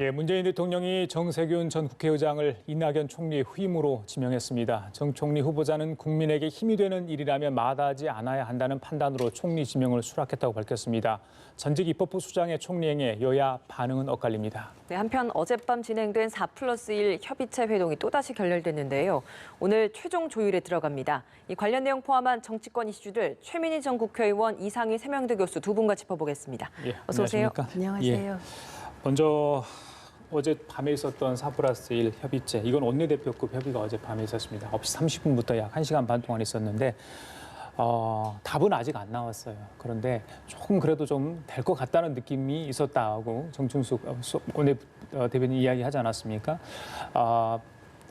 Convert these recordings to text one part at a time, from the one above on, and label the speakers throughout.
Speaker 1: 예, 문재인 대통령이 정세균 전 국회의장을 이낙연 총리의 후임으로 지명했습니다. 정 총리 후보자는 국민에게 힘이 되는 일이라면 마다하지 않아야 한다는 판단으로 총리 지명을 수락했다고 밝혔습니다. 전직 입법부 수장의 총리행에 여야 반응은 엇갈립니다.
Speaker 2: 네, 한편 어젯밤 진행된 4+1 협의체 회동이 또다시 결렬됐는데요. 오늘 최종 조율에 들어갑니다. 이 관련 내용 포함한 정치권 이슈들 최민희 전 국회의원, 이상희 세명대 교수 두 분과 짚어보겠습니다.
Speaker 1: 예,
Speaker 2: 어서 오세요.
Speaker 3: 안녕하세요.
Speaker 1: 예, 먼저 어제 밤에 있었던 4+1 협의체, 이건 원내대표급 협의가 어제 밤에 있었습니다. 9시 30분부터 약 1시간 반 동안 있었는데 답은 아직 안 나왔어요. 그런데 조금 그래도 좀 될 것 같다는 느낌이 있었다고 정충숙 원내대변인 이야기하지 않았습니까?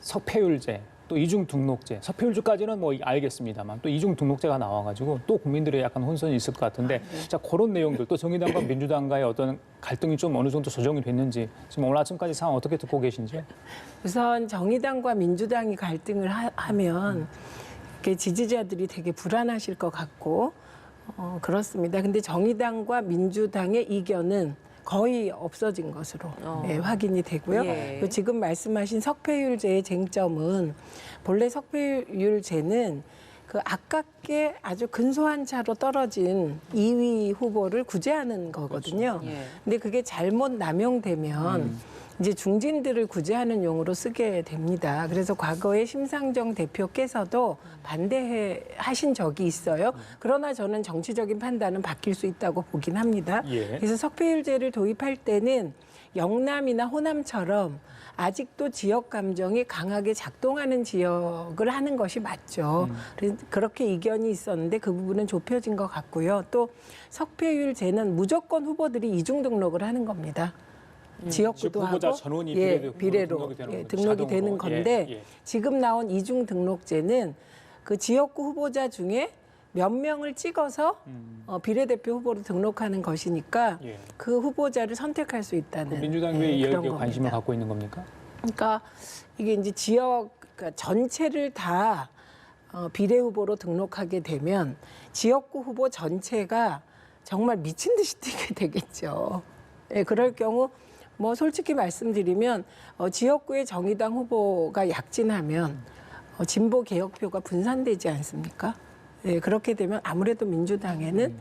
Speaker 1: 석패율제, 또 이중등록제, 석패율제까지는 뭐 알겠습니다만 또 이중등록제가 나와가지고 또 국민들의 약간 혼선이 있을 것 같은데 자, 그런 내용들 또 정의당과 민주당과의 어떤 갈등이 좀 어느 정도 조정이 됐는지 지금 오늘 아침까지 상황 어떻게 듣고 계신지요?
Speaker 3: 우선 정의당과 민주당이 갈등을 하면 지지자들이 되게 불안하실 것 같고 그렇습니다. 근데 정의당과 민주당의 이견은 거의 없어진 것으로 확인이 되고요.
Speaker 2: 예.
Speaker 3: 지금 말씀하신 석패율제의 쟁점은 본래 석패율제는 그 아깝게 아주 근소한 차로 떨어진 2위 후보를 구제하는 거거든요.
Speaker 2: 그렇죠. 예.
Speaker 3: 근데 그게 잘못 남용되면 이제 중진들을 구제하는 용어로 쓰게 됩니다. 그래서 과거에 심상정 대표께서도 반대하신 적이 있어요. 그러나 저는 정치적인 판단은 바뀔 수 있다고 보긴 합니다.
Speaker 1: 예.
Speaker 3: 그래서 석패율제를 도입할 때는 영남이나 호남처럼 아직도 지역 감정이 강하게 작동하는 지역을 하는 것이 맞죠. 그렇게 이견이 있었는데 그 부분은 좁혀진 것 같고요. 또 석패율제는 무조건 후보들이 이중 등록을 하는 겁니다. 지역구도
Speaker 1: 후보자
Speaker 3: 하고
Speaker 1: 전원이
Speaker 3: 비례로 등록이 되는 건데 지금 나온 이중 등록제는 그 지역구 후보자 중에 몇 명을 찍어서 비례대표 후보로 등록하는 것이니까 그 후보자를 선택할 수 있다는
Speaker 1: 민주당이 왜 이에
Speaker 3: 그런
Speaker 1: 관심을
Speaker 3: 겁니다.
Speaker 1: 갖고 있는 겁니까?
Speaker 3: 그러니까 이게 이제 지역 그러니까 전체를 다 비례 후보로 등록하게 되면 지역구 후보 전체가 정말 미친 듯이 뛰게 되겠죠. 예, 그럴 경우 뭐 솔직히 말씀드리면 지역구의 정의당 후보가 약진하면 진보 개혁표가 분산되지 않습니까? 예, 그렇게 되면 아무래도 민주당에는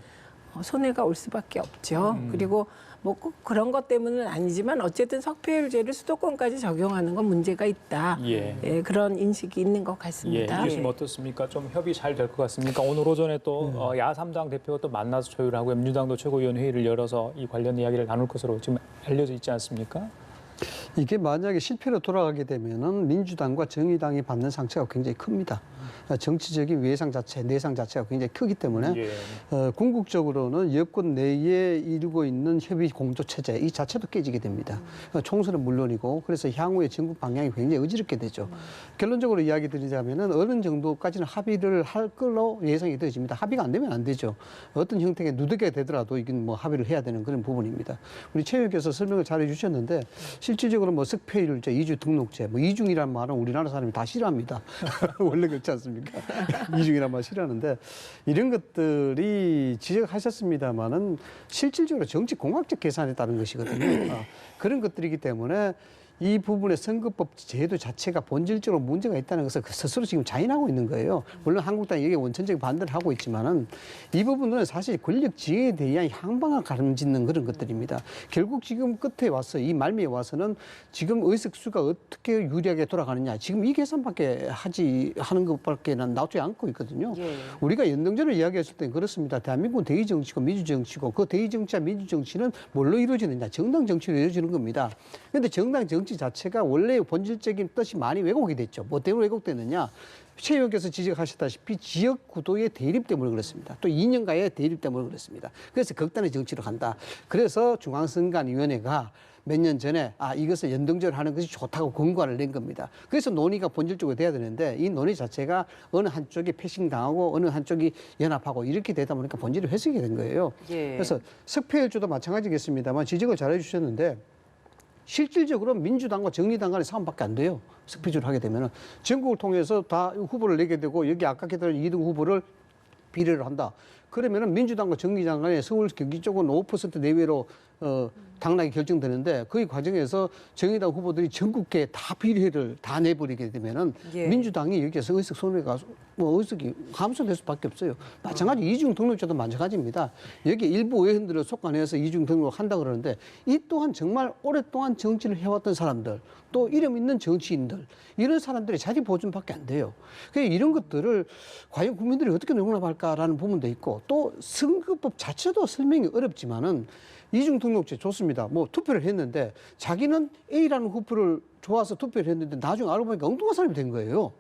Speaker 3: 손해가 올 수밖에 없죠. 그리고 뭐 꼭 그런 것 때문은 아니지만 어쨌든 석패율제를 수도권까지 적용하는 건 문제가 있다. 예, 그런 인식이 있는 것 같습니다.
Speaker 1: 교수님 어떻습니까? 좀 협의 잘 될 것 같습니까? 오늘 오전에 또 야3당 대표가 또 만나서 조율하고 민주당도 최고위원 회의를 열어서 이 관련 이야기를 나눌 것으로 지금 알려져 있지 않습니까?
Speaker 4: 이게 만약에 실패로 돌아가게 되면은 민주당과 정의당이 받는 상처가 굉장히 큽니다. 정치적인 외상 자체, 내상 자체가 굉장히 크기 때문에 궁극적으로는 여권 내에 이루고 있는 협의 공조 체제 이 자체도 깨지게 됩니다. 총선은 물론이고 그래서 향후의 전국 방향이 굉장히 어지럽게 되죠. 결론적으로 이야기 드리자면은 어느 정도까지는 합의를 할 걸로 예상이 되어집니다. 합의가 안 되면 안 되죠. 어떤 형태의 누더기가 되더라도 이건 뭐 합의를 해야 되는 그런 부분입니다. 우리 최 의원께서 설명을 잘 해주셨는데 실질적으로 뭐 석패율제, 이주 등록제, 뭐 이중이란 말은 우리나라 사람이 다 싫어합니다. 원래 그렇지 않습니까? 이중이란 말 싫어하는데 이런 것들이 지적하셨습니다만은 실질적으로 정치공학적 계산에 따른 것이거든요. 그런 것들이기 때문에 이 부분의 선거법 제도 자체가 본질적으로 문제가 있다는 것을 스스로 지금 자인하고 있는 거예요. 물론 한국당이 여기에 원천적인 반대를 하고 있지만은 이 부분은 사실 권력 지형에 대한 향방을 가름짓는 그런 것들입니다. 결국 지금 끝에 와서 이 말미에 와서는 지금 의석수가 어떻게 유리하게 돌아가느냐 지금 이 계산밖에 하는 것밖에는 나오지 않고 있거든요. 우리가 연동제를 이야기했을 땐 그렇습니다. 대한민국은 대의정치고 민주정치고 그 대의정치와 민주정치는 뭘로 이루어지느냐 정당 정치로 이루어지는 겁니다. 그런데 정당 정치 자체가 원래 본질적인 뜻이 많이 왜곡이 됐죠. 뭐 때문에 왜곡됐느냐? 최 의원께서 지적하셨다시피 지역 구도의 대립 때문에 그렇습니다. 또 이념가의 대립 때문에 그렇습니다. 그래서 극단의 정치로 간다. 그래서 중앙선관위원회가 몇 년 전에 이것을 연동제로 하는 것이 좋다고 권고안을 낸 겁니다. 그래서 논의가 본질적으로 돼야 되는데 이 논의 자체가 어느 한쪽이 패싱당하고 어느 한쪽이 연합하고 이렇게 되다 보니까 본질이 훼손이 된 거예요. 그래서 석패율제도 마찬가지겠습니다만 지적을 잘 해주셨는데 실질적으로 민주당과 정의당 간의 싸움밖에 안 돼요. 석패율을 하게 되면은 전국을 통해서 다 후보를 내게 되고 여기 아깝게 들은 2등 후보를 비례를 한다. 그러면은 민주당과 정의당 간에 서울 경기 쪽은 5% 내외로 당락이 결정되는데 그 과정에서 정의당 후보들이 전국계 다 비례를 다 내버리게 되면은
Speaker 2: 예.
Speaker 4: 민주당이 여기에서 의석 손해가 의석이 감소될 수밖에 없어요. 마찬가지 이중 등록제도 마찬가지입니다. 여기 일부 의원들을 속간해서 이중 등록한다 그러는데 이 또한 정말 오랫동안 정치를 해왔던 사람들 또 이름 있는 정치인들 이런 사람들의 자리 보존밖에 안 돼요. 그래서 이런 것들을 과연 국민들이 어떻게 용납할까라는 부분도 있고 또 선거법 자체도 설명이 어렵지만은 이중 등록제 좋습니다. 뭐 투표를 했는데 자기는 A라는 후보를 좋아서 투표를 했는데 나중에 알고 보니까 엉뚱한 사람이 된 거예요.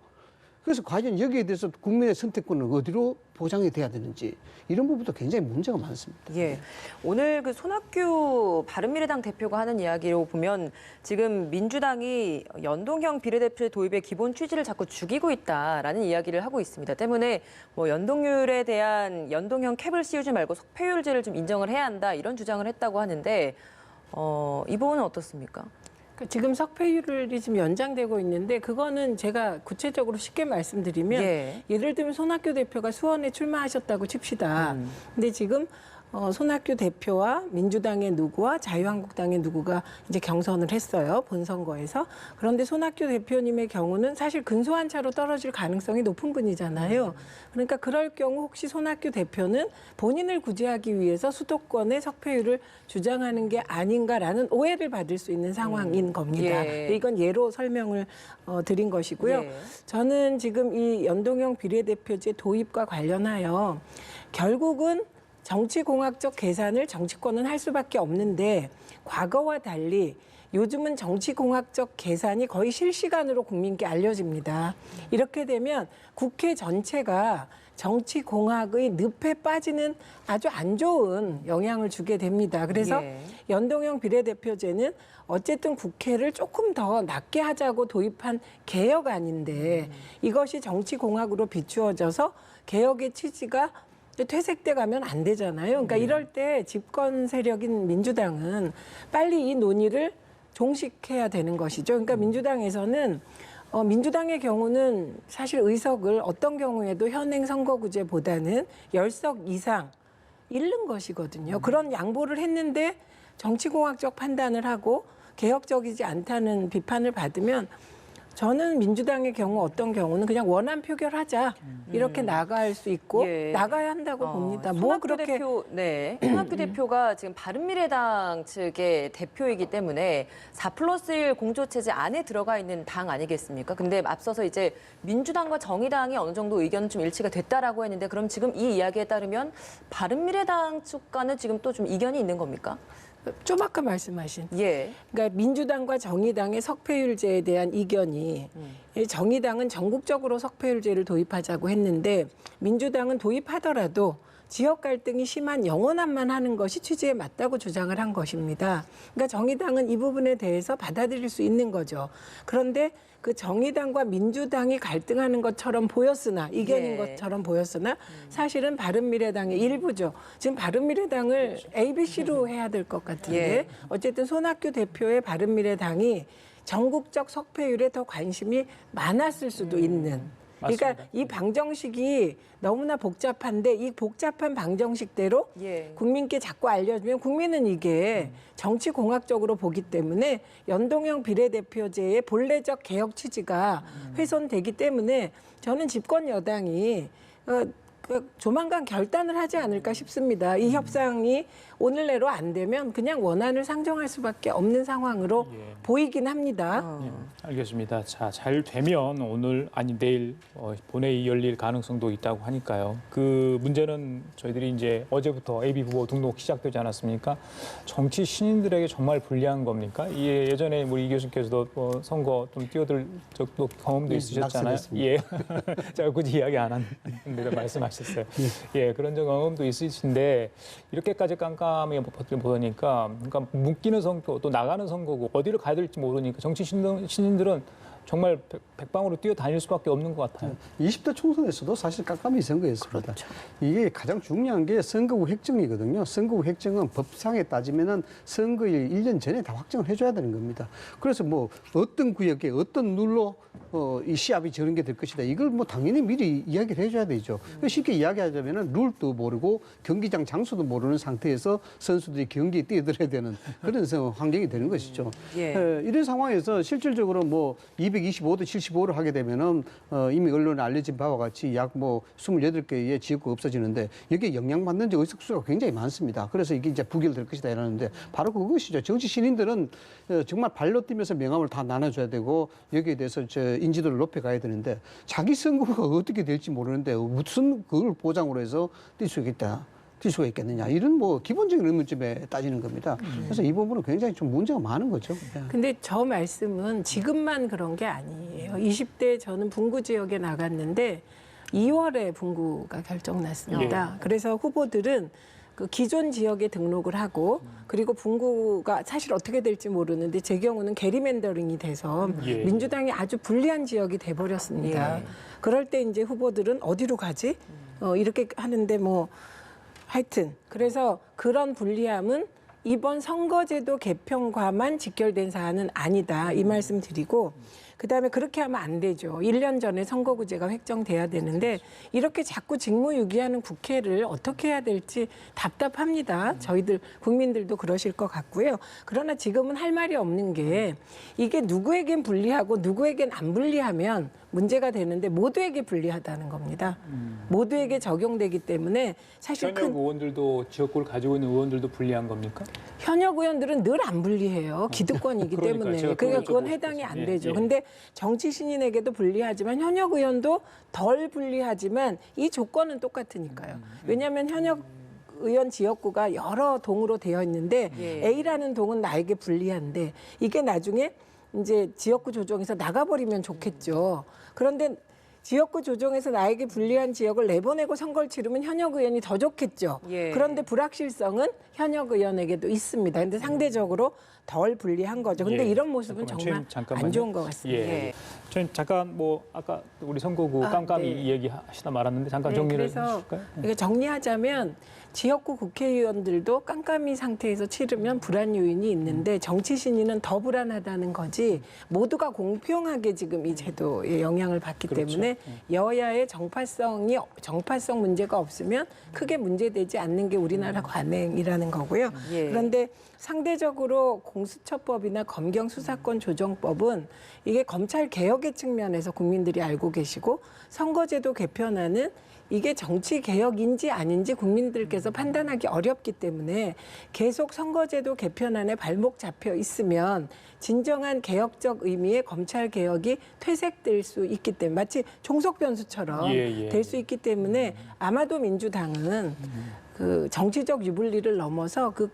Speaker 4: 그래서 과연 여기에 대해서 국민의 선택권은 어디로 보장이 돼야 되는지 이런 부분도 굉장히 문제가 많습니다.
Speaker 2: 예. 오늘 그 손학규 바른미래당 대표가 하는 이야기로 보면 지금 민주당이 연동형 비례대표 도입의 기본 취지를 자꾸 죽이고 있다라는 이야기를 하고 있습니다. 때문에 뭐 연동률에 대한 연동형 캡을 씌우지 말고 석패율제를 좀 인정을 해야 한다 이런 주장을 했다고 하는데 이 부분은 어떻습니까?
Speaker 3: 지금 석패율이 지금 연장되고 있는데 그거는 제가 구체적으로 쉽게 말씀드리면
Speaker 2: 예.
Speaker 3: 예를 들면 손학규 대표가 수원에 출마하셨다고 칩시다. 근데 지금 손학규 대표와 민주당의 누구와 자유한국당의 누구가 이제 경선을 했어요. 본선거에서. 그런데 손학규 대표님의 경우는 사실 근소한 차로 떨어질 가능성이 높은 분이잖아요. 그러니까 그럴 경우 혹시 손학규 대표는 본인을 구제하기 위해서 수도권의 석패율을 주장하는 게 아닌가라는 오해를 받을 수 있는 상황인 겁니다.
Speaker 2: 예.
Speaker 3: 이건 예로 설명을 드린 것이고요.
Speaker 2: 예.
Speaker 3: 저는 지금 이 연동형 비례대표제 도입과 관련하여 결국은 정치공학적 계산을 정치권은 할 수밖에 없는데 과거와 달리 요즘은 정치공학적 계산이 거의 실시간으로 국민께 알려집니다. 이렇게 되면 국회 전체가 정치공학의 늪에 빠지는 아주 안 좋은 영향을 주게 됩니다. 그래서
Speaker 2: 예.
Speaker 3: 연동형 비례대표제는 어쨌든 국회를 조금 더 낮게 하자고 도입한 개혁안인데 이것이 정치공학으로 비추어져서 개혁의 취지가 퇴색돼 가면 안 되잖아요. 그러니까 이럴 때 집권 세력인 민주당은 빨리 이 논의를 종식해야 되는 것이죠. 그러니까 민주당에서는 민주당의 경우는 사실 의석을 어떤 경우에도 현행 선거구제보다는 10석 이상 잃는 것이거든요. 그런 양보를 했는데 정치공학적 판단을 하고 개혁적이지 않다는 비판을 받으면 저는 민주당의 경우 어떤 경우는 그냥 원안 표결하자 이렇게 나갈 수 있고
Speaker 2: 예.
Speaker 3: 나가야 한다고 봅니다. 뭐
Speaker 2: 손학규
Speaker 3: 그렇게
Speaker 2: 대표, 네, 손학규 대표가 지금 바른미래당 측의 대표이기 때문에 4+1 공조체제 안에 들어가 있는 당 아니겠습니까? 근데 앞서서 이제 민주당과 정의당이 어느 정도 의견은 좀 일치가 됐다라고 했는데 그럼 지금 이 이야기에 따르면 바른미래당 측과는 지금 또 좀 이견이 있는 겁니까?
Speaker 3: 좀 아까 말씀하신
Speaker 2: 예.
Speaker 3: 그러니까 민주당과 정의당의 석패율제에 대한 이견이 정의당은 전국적으로 석패율제를 도입하자고 했는데 민주당은 도입하더라도 지역 갈등이 심한 영원함만 하는 것이 취지에 맞다고 주장을 한 것입니다. 그러니까 정의당은 이 부분에 대해서 받아들일 수 있는 거죠. 그런데 그 정의당과 민주당이 갈등하는 것처럼 보였으나 이견인
Speaker 2: 예.
Speaker 3: 것처럼 보였으나 사실은 바른미래당의 일부죠. 지금 바른미래당을 ABC로 해야 될 것 같은데
Speaker 2: 예.
Speaker 3: 어쨌든 손학규 대표의 바른미래당이 전국적 석패율에 더 관심이 많았을 수도 있는. 그러니까
Speaker 1: 맞습니다.
Speaker 3: 이 방정식이 너무나 복잡한데 이 복잡한 방정식대로
Speaker 2: 예.
Speaker 3: 국민께 자꾸 알려주면 국민은 이게 정치공학적으로 보기 때문에 연동형 비례대표제의 본래적 개혁 취지가 훼손되기 때문에 저는 집권 여당이 조만간 결단을 하지 않을까 싶습니다. 이 협상이 오늘 내로 안 되면 그냥 원안을 상정할 수밖에 없는 상황으로
Speaker 1: 예.
Speaker 3: 보이긴 합니다.
Speaker 1: 예, 알겠습니다. 자, 잘 되면 오늘 아니 내일 본회의 열릴 가능성도 있다고 하니까요. 그 문제는 저희들이 이제 어제부터 AB 후보 등록 시작되지 않았습니까? 정치 신인들에게 정말 불리한 겁니까? 예, 예전에 우리 이 교수께서도 선거 좀 뛰어들 적도 경험도 있으셨잖아요.
Speaker 4: 낙선했습니다.
Speaker 1: 예, 제가 굳이 이야기 안 하는데 말씀하셨어요. 예, 그런 경험도 있으신데 이렇게까지 깜깜하게 보니까 그러니까 묶이는 선거 또 나가는 선거고 어디를 가야 될지 모르니까 정치 신인들은 정말 백방으로 뛰어다닐 수밖에 없는 것 같아요.
Speaker 4: 20대 총선에서도 사실 깜깜이 선거였습니다. 이게 가장 중요한 게 선거구 획정이거든요. 선거구 획정은 법상에 따지면은 선거일 1년 전에 다 확정을 해줘야 되는 겁니다. 그래서 뭐 어떤 구역에 어떤 룰로 이 시합이 저런 게 될 것이다. 이걸 뭐 당연히 미리 이야기를 해줘야 되죠. 쉽게 이야기하자면은 룰도 모르고 경기장 장소도 모르는 상태에서 선수들이 경기에 뛰어들어야 되는 그런 환경이 되는 것이죠. 이런 상황에서 실질적으로 뭐 225도 75를 하게 되면은 이미 언론에 알려진 바와 같이 약 뭐 28개의 지역구가 없어지는데 여기에 영향받는 의석수가 굉장히 많습니다. 그래서 이게 이제 부결될 것이다 이러는데 바로 그것이죠. 정치 신인들은 정말 발로 뛰면서 명함을 다 나눠줘야 되고 여기에 대해서 인지도를 높여가야 되는데 자기 선거가 어떻게 될지 모르는데 무슨 그걸 보장으로 해서 뛸 수가 있겠느냐 이런 뭐 기본적인 의문점에 따지는 겁니다. 그래서 이 부분은 굉장히 좀 문제가 많은 거죠.
Speaker 3: 근데 저 말씀은 지금만 그런 게 아니에요. 20대 저는 분구 지역에 나갔는데 2월에 분구가 결정났습니다. 그래서 후보들은 그 기존 지역에 등록을 하고 그리고 분구가 사실 어떻게 될지 모르는데 제 경우는 게리맨더링이 돼서 민주당이 아주 불리한 지역이 돼버렸습니다. 그럴 때 이제 후보들은 어디로 가지? 이렇게 하는데 뭐 하여튼 그래서 그런 불리함은 이번 선거제도 개편과만 직결된 사안은 아니다. 이 말씀 드리고 그다음에 그렇게 하면 안 되죠. 1년 전에 선거구제가 획정돼야 되는데 이렇게 자꾸 직무유기하는 국회를 어떻게 해야 될지 답답합니다. 저희들 국민들도 그러실 것 같고요. 그러나 지금은 할 말이 없는 게 이게 누구에겐 불리하고 누구에겐 안 불리하면 문제가 되는데 모두에게 불리하다는 겁니다. 모두에게 적용되기 때문에 사실
Speaker 1: 현역 의원들도 지역구를 가지고 있는 의원들도 불리한 겁니까?
Speaker 3: 현역 의원들은 늘 안 불리해요. 기득권이기
Speaker 1: 그러니까요.
Speaker 3: 때문에.
Speaker 1: 제가
Speaker 3: 그러니까
Speaker 1: 그걸
Speaker 3: 그건 해당이 안
Speaker 1: 예,
Speaker 3: 되죠.
Speaker 1: 예.
Speaker 3: 근데 정치 신인에게도 불리하지만 현역 의원도 덜 불리하지만 이 조건은 똑같으니까요. 왜냐하면 현역 의원 지역구가 여러 동으로 되어 있는데 A라는 동은 나에게 불리한데 이게 나중에 이제 지역구 조정에서 나가버리면 좋겠죠. 그런데 지역구 조정에서 나에게 불리한 지역을 내보내고 선거를 치르면 현역 의원이 더 좋겠죠. 그런데 불확실성은 현역 의원에게도 있습니다. 근데 상대적으로 덜 불리한 거죠. 근데 이런 모습은 정말 안 좋은 것 같습니다.
Speaker 1: 저는 잠깐 뭐 아까 우리 선거구 깜깜이 얘기하시다 말았는데 잠깐 정리를
Speaker 3: 그래서
Speaker 1: 해주실까요?
Speaker 3: 이게 정리하자면 지역구 국회의원들도 깜깜이 상태에서 치르면 불안 요인이 있는데 정치 신인은 더 불안하다는 거지 모두가 공평하게 지금 이 제도에 영향을 받기 때문에 여야의 정파성 문제가 없으면 크게 문제되지 않는 게 우리나라 관행이라는 거고요. 그런데 상대적으로 공수처법이나 검경수사권 조정법은 이게 검찰 개혁의 측면에서 국민들이 알고 계시고 선거제도 개편안은 이게 정치 개혁인지 아닌지 국민들께서 판단하기 어렵기 때문에 계속 선거제도 개편안에 발목 잡혀 있으면 진정한 개혁적 의미의 검찰 개혁이 퇴색될 수 있기 때문에 마치 종속 변수처럼 될 수 있기 때문에 아마도 민주당은 그 정치적 유불리를 넘어서 그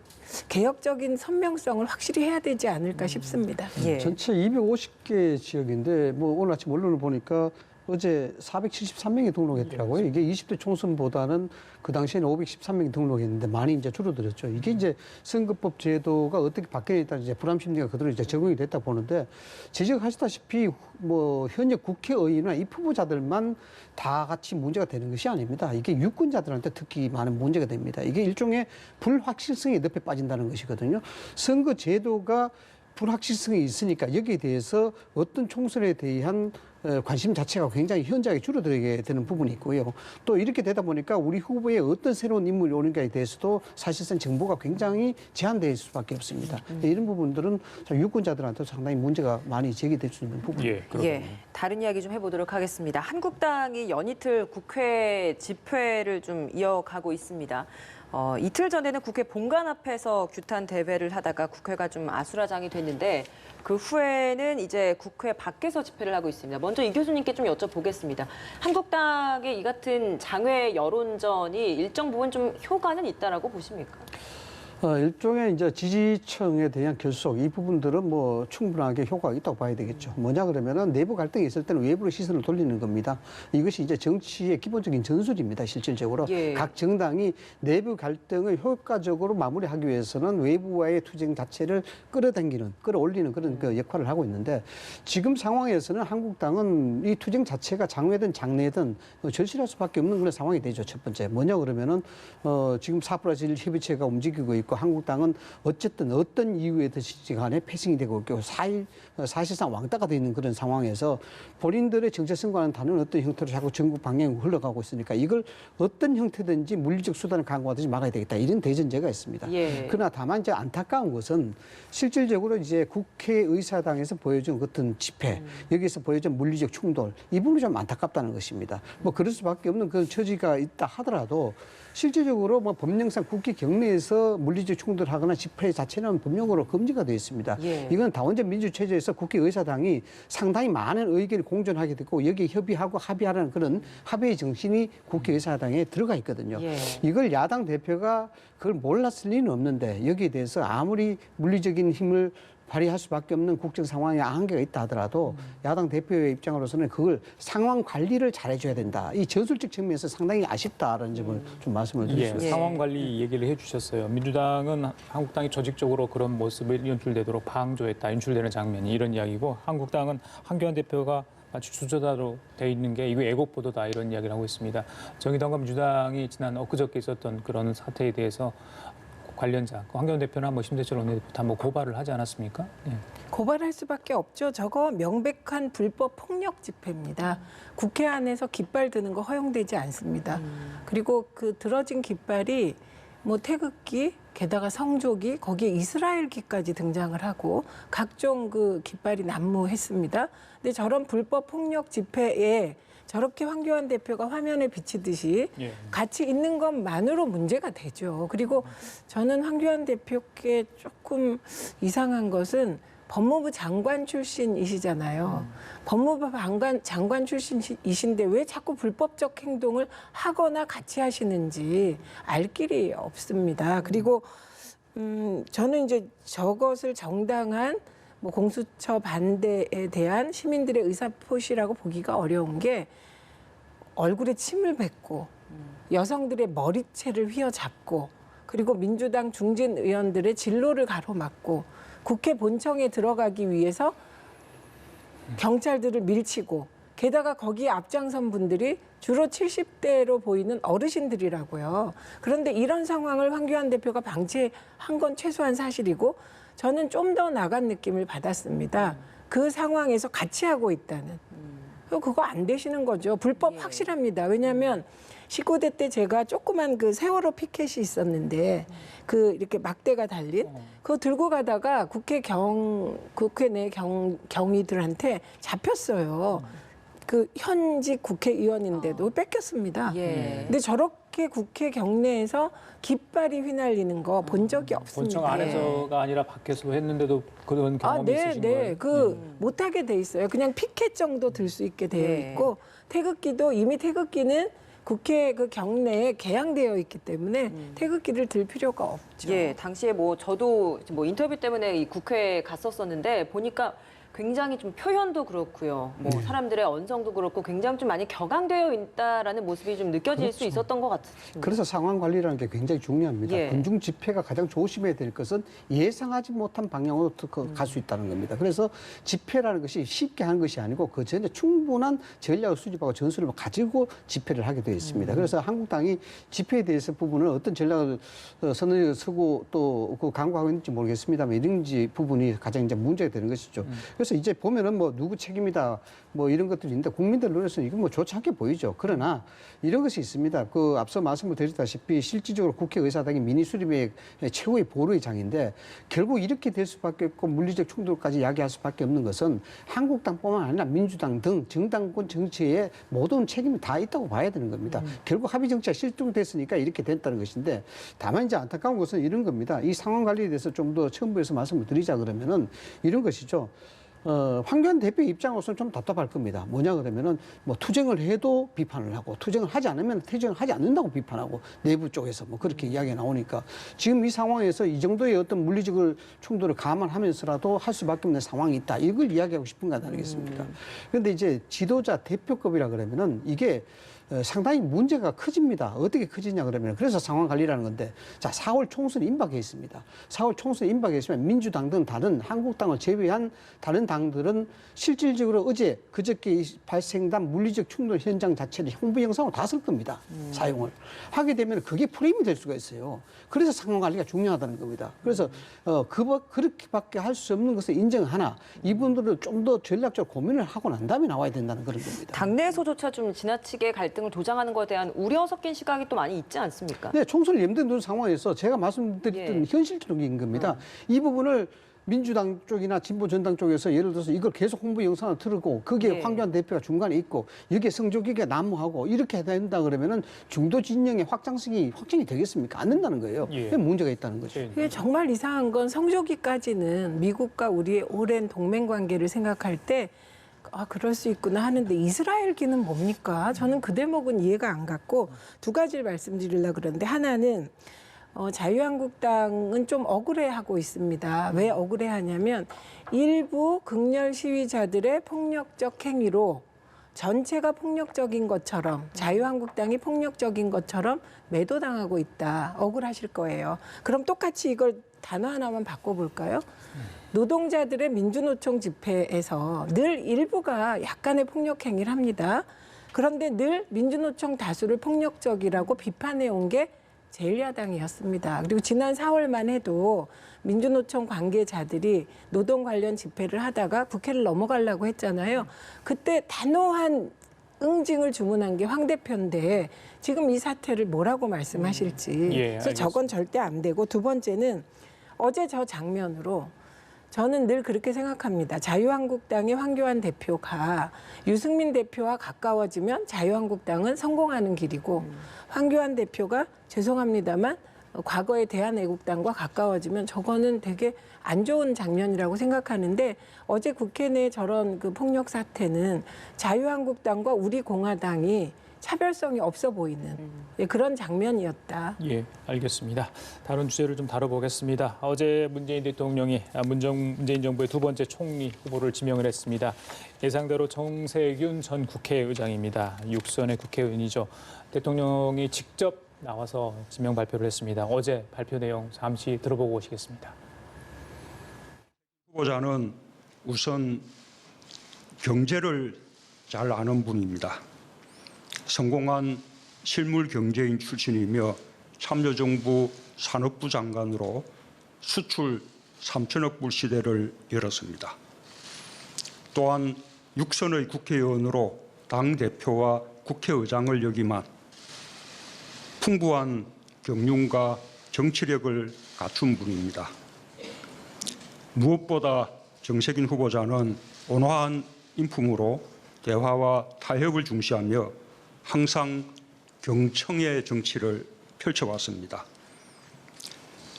Speaker 3: 개혁적인 선명성을 확실히 해야 되지 않을까 싶습니다.
Speaker 4: 전체 250개 지역인데 뭐 오늘 아침 언론을 보니까 어제 473명이 등록했더라고요. 이게 20대 총선보다는 그 당시에는 513명이 등록했는데 많이 이제 줄어들었죠. 이게 이제 선거법 제도가 어떻게 바뀌느냐에 따라 이제 불안 심리가 그대로 이제 적용이 됐다 보는데 지적하시다시피 뭐 현역 국회의원이나 입 후보자들만 다 같이 문제가 되는 것이 아닙니다. 이게 유권자들한테 특히 많은 문제가 됩니다. 이게 일종의 불확실성의 늪에 빠진다는 것이거든요. 선거 제도가 불확실성이 있으니까 여기에 대해서 어떤 총선에 대한 관심 자체가 굉장히 현저하게 줄어들게 되는 부분이 있고요. 또 이렇게 되다 보니까 우리 후보에 어떤 새로운 인물이 오는가에 대해서도 사실상 정보가 굉장히 제한될 수밖에 없습니다. 이런 부분들은 유권자들한테 상당히 문제가 많이 제기될 수 있는 부분입니다.
Speaker 2: 다른 이야기 좀 해보도록 하겠습니다. 한국당이 연이틀 국회 집회를 좀 이어가고 있습니다. 이틀 전에는 국회 본관 앞에서 규탄 대회를 하다가 국회가 좀 아수라장이 됐는데 그 후에는 이제 국회 밖에서 집회를 하고 있습니다. 먼저 이 교수님께 좀 여쭤보겠습니다. 한국당의 이 같은 장외 여론전이 일정 부분 좀 효과는 있다라고 보십니까?
Speaker 4: 일종의 이제 지지층에 대한 결속 이 부분들은 뭐 충분하게 효과가 있다고 봐야 되겠죠. 뭐냐 그러면은 내부 갈등이 있을 때는 외부로 시선을 돌리는 겁니다. 이것이 이제 정치의 기본적인 전술입니다. 실질적으로
Speaker 2: 예.
Speaker 4: 각 정당이 내부 갈등을 효과적으로 마무리하기 위해서는 외부와의 투쟁 자체를 끌어올리는 그런 그 역할을 하고 있는데 지금 상황에서는 한국당은 이 투쟁 자체가 장외든 장내든 절실할 수밖에 없는 그런 상황이 되죠. 첫 번째 뭐냐 그러면은 지금 4+1 협의체가 움직이고 있고 한국당은 어쨌든 어떤 이유에든지 간에 패싱이 되고 있고 사실상 왕따가 되어 있는 그런 상황에서 본인들의 정체성과는 다른 어떤 형태로 자꾸 전국 방향으로 흘러가고 있으니까 이걸 어떤 형태든지 물리적 수단을 강구하든지 막아야 되겠다 이런 대전제가 있습니다.
Speaker 2: 예.
Speaker 4: 그러나 다만 이제 안타까운 것은 실질적으로 이제 국회의사당에서 보여준 어떤 집회 여기서 보여준 물리적 충돌 이 부분이 좀 안타깝다는 것입니다. 뭐 그럴 수밖에 없는 그런 처지가 있다 하더라도 실질적으로 뭐 법령상 국회 경내에서 물리적 충돌하거나 집회 자체는 법령으로 금지가 되어 있습니다.
Speaker 2: 예.
Speaker 4: 이건 다원적 민주 체제에서 국회의사당이 상당히 많은 의견을 공존하게 됐고 여기에 협의하고 합의하라는 그런 합의의 정신이 국회의사당에 들어가 있거든요.
Speaker 2: 예.
Speaker 4: 이걸 야당 대표가 그걸 몰랐을 리는 없는데 여기에 대해서 아무리 물리적인 힘을 발휘할 수밖에 없는 국정 상황에 한계가 있다 하더라도 야당 대표의 입장으로서는 그걸 상황 관리를 잘해줘야 된다. 이 전술적 측면에서 상당히 아쉽다라는 점을 좀 말씀을 드릴 수
Speaker 1: 예,
Speaker 4: 있습니다.
Speaker 1: 상황 관리 얘기를 해주셨어요. 민주당은 한국당이 조직적으로 그런 모습을 연출되도록 방조했다, 연출되는 장면이 이런 이야기고 한국당은 한교안 대표가 마치 주저다로 돼 있는 게 이거 애국 보도다 이런 이야기를 하고 있습니다. 정의당과 민주당이 지난 엊그저께 있었던 그런 사태에 대해서 관련자, 한교안 대표나 뭐 심재철 원내대표 다 뭐 고발을 하지 않았습니까? 예.
Speaker 3: 고발할 수밖에 없죠. 저거 명백한 불법 폭력 집회입니다. 국회 안에서 깃발 드는 거 허용되지 않습니다. 그리고 그 들어진 깃발이 뭐 태극기, 게다가 성조기, 거기에 이스라엘기까지 등장을 하고 각종 그 깃발이 난무했습니다. 근데 저런 불법 폭력 집회에 저렇게 황교안 대표가 화면에 비치듯이
Speaker 1: 예.
Speaker 3: 같이 있는 것만으로 문제가 되죠. 그리고 저는 황교안 대표께 조금 이상한 것은 법무부 장관 출신이시잖아요. 법무부 장관 출신이신데 왜 자꾸 불법적 행동을 하거나 같이 하시는지 알 길이 없습니다. 그리고 저는 이제 저것을 정당한 뭐 공수처 반대에 대한 시민들의 의사표시라고 보기가 어려운 게 얼굴에 침을 뱉고 여성들의 머리채를 휘어잡고 그리고 민주당 중진 의원들의 진로를 가로막고 국회 본청에 들어가기 위해서 경찰들을 밀치고 게다가 거기에 앞장선 분들이 주로 70대로 보이는 어르신들이라고요. 그런데 이런 상황을 황교안 대표가 방치한 건 최소한 사실이고 저는 좀 더 나간 느낌을 받았습니다. 그 상황에서 같이 하고 있다는. 그거 안 되시는 거죠. 불법 확실합니다. 왜냐하면 19대 때 제가 조그만 그 세월호 피켓이 있었는데 그 이렇게 막대가 달린 그거 들고 가다가 국회 내 경위들한테 잡혔어요. 그 현직 국회의원인데도 뺏겼습니다.
Speaker 2: 예.
Speaker 3: 근데 저렇게 국회 경내에서 깃발이 휘날리는 거 본 적이 없습니다.
Speaker 1: 본청 안에서가 아니라 밖에서 했는데도 그런 경험이 있으신 거예요?
Speaker 3: 못하게 돼 있어요. 그냥 피켓 정도 들 수 있게 되어
Speaker 2: 네.
Speaker 3: 있고 태극기도 이미 태극기는 국회 그 경내에 개양되어 있기 때문에 태극기를 들 필요가 없죠.
Speaker 2: 예, 당시에 뭐 저도 뭐 인터뷰 때문에 이 국회에 갔었었는데 보니까 굉장히 좀 표현도 그렇고요. 뭐 사람들의 언성도 그렇고 굉장히 좀 많이 격앙되어 있다라는 모습이 좀 느껴질 수 있었던 것 같습니다.
Speaker 4: 그래서 상황 관리라는 게 굉장히 중요합니다.
Speaker 2: 예.
Speaker 4: 군중 집회가 가장 조심해야 될 것은 예상하지 못한 방향으로 갈 수 있다는 겁니다. 그래서 집회라는 것이 쉽게 하는 것이 아니고 그 전에 충분한 전략을 수집하고 전술을 가지고 집회를 하게 되어 있습니다. 그래서 한국당이 집회에 대해서 부분을 어떤 전략을 쓰고 또 그 강구하고 있는지 모르겠습니다만 이런 부분이 가장 이제 문제가 되는 것이죠. 그래서 이제 보면은 뭐 누구 책임이다 뭐 이런 것들이 있는데 국민들 눈에서는 이건 뭐 좋지 않게 보이죠. 그러나 이런 것이 있습니다. 그 앞서 말씀을 드렸다시피 실질적으로 국회의사당이 민의 수립의 최고의 보루의 장인데 결국 이렇게 될 수밖에 없고 물리적 충돌까지 야기할 수밖에 없는 것은 한국당뿐만 아니라 민주당 등 정당권 정치에 모든 책임이 다 있다고 봐야 되는 겁니다. 결국 합의 정치가 실종됐으니까 이렇게 됐다는 것인데 다만 이제 안타까운 것은 이런 겁니다. 이 상황 관리에 대해서 좀 더 첨부해서 말씀을 드리자 그러면은 이런 것이죠. 황교안 대표 입장으로서는 좀 답답할 겁니다. 뭐냐 그러면은 뭐 투쟁을 해도 비판을 하고 투쟁을 하지 않으면 투쟁을 하지 않는다고 비판하고 내부 쪽에서 뭐 그렇게 이야기가 나오니까 지금 이 상황에서 이 정도의 어떤 물리적 충돌을 감안하면서라도 할 수밖에 없는 상황이 있다. 이걸 이야기하고 싶은 것 아니겠습니까? 그런데 이제 지도자 대표급이라 그러면은 이게 상당히 문제가 커집니다. 어떻게 커지냐 그러면 그래서 상황 관리라는 건데 자 4월 총선이 임박해 있습니다. 4월 총선이 임박해 있으면 민주당 등 다른 한국당을 제외한 다른 당들은 실질적으로 어제 그저께 발생한 물리적 충돌 현장 자체를 홍보 영상으로 다 쓸 겁니다. 사용을 하게 되면 그게 프레임이 될 수가 있어요. 그래서 상황 관리가 중요하다는 겁니다. 그래서 그렇게밖에 할 수 없는 것을 인정하나 이분들은 좀 더 전략적으로 고민을 하고 난 다음에 나와야 된다는 그런 겁니다.
Speaker 2: 당내에서조차 좀 지나치게 갈등을 조장하는 것에 대한 우려 섞인 시각이 또 많이 있지 않습니까?
Speaker 4: 네, 총선을 염두에 두는 상황에서 제가 말씀드렸던
Speaker 2: 예.
Speaker 4: 현실적인 겁니다. 이 부분을 민주당 쪽이나 진보 전당 쪽에서 예를 들어서 이걸 계속 홍보 영상을 틀고 거기에
Speaker 2: 예.
Speaker 4: 황교안 대표가 중간에 있고 여기에 성조기가 난무하고 이렇게 된다 그러면은 중도 진영의 확장이 되겠습니까? 안 된다는 거예요.
Speaker 1: 예.
Speaker 4: 그게 문제가 있다는 거죠.
Speaker 3: 이게 정말 이상한 건 성조기까지는 미국과 우리의 오랜 동맹 관계를 생각할 때 그럴 수 있구나 하는데 이스라엘기는 뭡니까? 저는 그 대목은 이해가 안 갔고 두 가지를 말씀드리려고 그러는데 하나는 자유한국당은 좀 억울해하고 있습니다. 왜 억울해하냐면 일부 극렬 시위자들의 폭력적 행위로 전체가 폭력적인 것처럼 자유한국당이 폭력적인 것처럼 매도당하고 있다. 억울하실 거예요. 그럼 똑같이 이걸 단어 하나만 바꿔볼까요? 노동자들의 민주노총 집회에서 늘 일부가 약간의 폭력 행위를 합니다. 그런데 늘 민주노총 다수를 폭력적이라고 비판해 온 게 제1야당이었습니다. 그리고 지난 4월만 해도 민주노총 관계자들이 노동 관련 집회를 하다가 국회를 넘어가려고 했잖아요. 그때 단호한 응징을 주문한 게 황 대표인데 지금 이 사태를 뭐라고 말씀하실지. 그래서 저건 절대 안 되고 두 번째는 어제 저 장면으로 저는 늘 그렇게 생각합니다. 자유한국당의 황교안 대표가 유승민 대표와 가까워지면 자유한국당은 성공하는 길이고 황교안 대표가 죄송합니다만 과거의 대한애국당과 가까워지면 저거는 되게 안 좋은 장면이라고 생각하는데 어제 국회 내 저런 그 폭력 사태는 자유한국당과 우리 공화당이 차별성이 없어 보이는 그런 장면이었다.
Speaker 1: 예, 알겠습니다. 다른 주제를 좀 다뤄보겠습니다. 어제 문재인 대통령이 문재인 정부의 두 번째 총리 후보를 지명을 했습니다. 예상대로 정세균 전 국회의장입니다. 6선의 국회의원이죠. 대통령이 직접 나와서 지명 발표를 했습니다. 어제 발표 내용 잠시 들어보고 오시겠습니다.
Speaker 5: 후보자는 우선 경제를 잘 아는 분입니다. 성공한 실물 경제인 출신이며 참여정부 산업부 장관으로 수출 3천억 불 시대를 열었습니다. 또한 6선의 국회의원으로 당대표와 국회의장을 역임한 풍부한 경륜과 정치력을 갖춘 분입니다. 무엇보다 정세균 후보자는 온화한 인품으로 대화와 타협을 중시하며 항상 경청의 정치를 펼쳐왔습니다.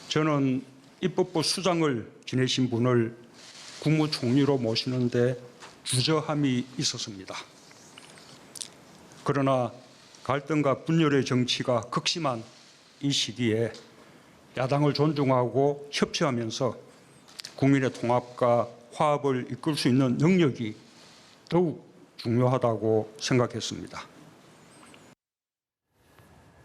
Speaker 5: 저는 입법부 수장을 지내신 분을 국무총리로 모시는데 주저함이 있었습니다. 그러나 갈등과 분열의 정치가 극심한 이 시기에 야당을 존중하고 협치하면서 국민의 통합과 화합을 이끌 수 있는 능력이 더욱 중요하다고 생각했습니다.